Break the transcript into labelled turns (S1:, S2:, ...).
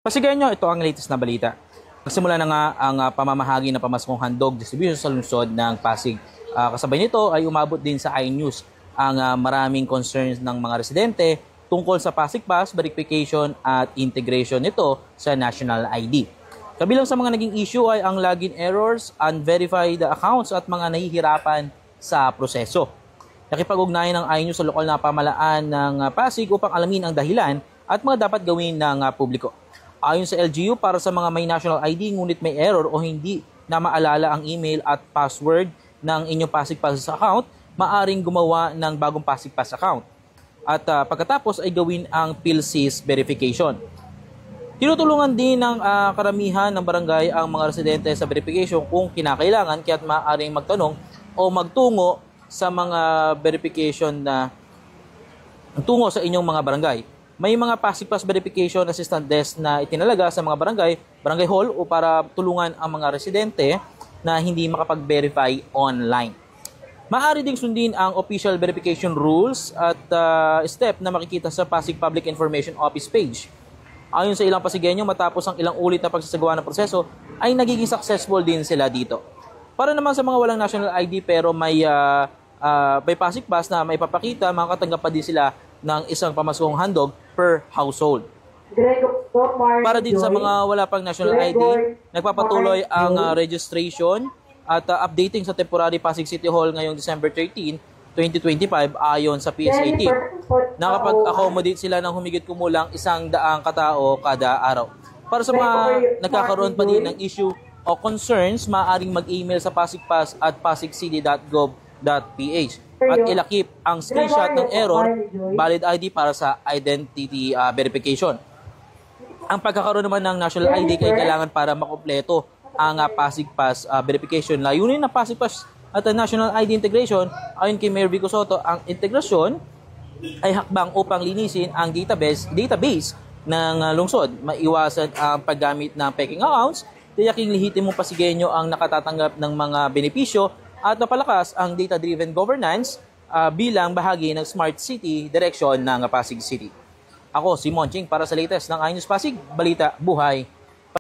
S1: Pasigayan nyo, ito ang latest na balita. Nagsimula na nga ang pamamahagi ng pamaskong handog distribution sa lungsod ng Pasig. Kasabay nito ay umabot din sa iNews ang maraming concerns ng mga residente tungkol sa Pasig Pass verification at integration nito sa National ID. Kabilang sa mga naging issue ay ang login errors, unverified accounts at mga nahihirapan sa proseso. Nakipag-ugnayan ng iNews sa lokal na pamalaan ng Pasig upang alamin ang dahilan at mga dapat gawin ng publiko. Ayon sa LGU, para sa mga may national ID ngunit may error o hindi na maalala ang email at password ng inyong Pasig Pass account, maaring gumawa ng bagong Pasig Pass account. At pagkatapos ay gawin ang PhilSys verification. Tinutulungan din ng karamihan ng barangay ang mga residente sa verification kung kinakailangan, kaya't maaaring magtanong o magtungo sa mga verification na tungo sa inyong mga barangay. May mga Pasig Pass verification assistant desk na itinalaga sa mga barangay hall o para tulungan ang mga residente na hindi makapag-verify online. Maaari ding sundin ang official verification rules at step na makikita sa Pasig Public Information Office page. Ayon sa ilang Pasigueño, matapos ang ilang ulit na pagsasagawa ng proseso, ay nagiging successful din sila dito. Para naman sa mga walang national ID pero may Pasig Pass na may papakita, makakatanggap pa din sila ng isang pamaskong handog per household. Para din sa mga wala pang national ID, nagpapatuloy ang registration at updating sa temporary Pasig City Hall ngayong December 13, 2025 ayon sa PSAT. Nakapag-accommodate sila ng humigit kumulang 100 katao kada araw. Para sa mga nagkakaroon pa din ng issue o concerns, maaaring mag-email sa pasigpass at pasigcity.gov.ph at ilakip ang screenshot ng error, valid ID para sa identity verification. Ang pagkakaroon naman ng national ID ay kailangan para makumpleto ang Pasig Pass verification. Layunin ng Pasig Pass at national ID integration, ayon kay Mayor Vico Soto, ang integrasyon ay hakbang upang linisin ang database ng lungsod, maiwasan ang paggamit ng peking accounts, tiyaking lehitimong Pasigueño ang nakatatanggap ng mga benepisyo at napalakas ang data-driven governance bilang bahagi ng Smart City direksyon ng Pasig City. Ako si Monching para sa latest ng iNews Pasig, Balita, Buhay,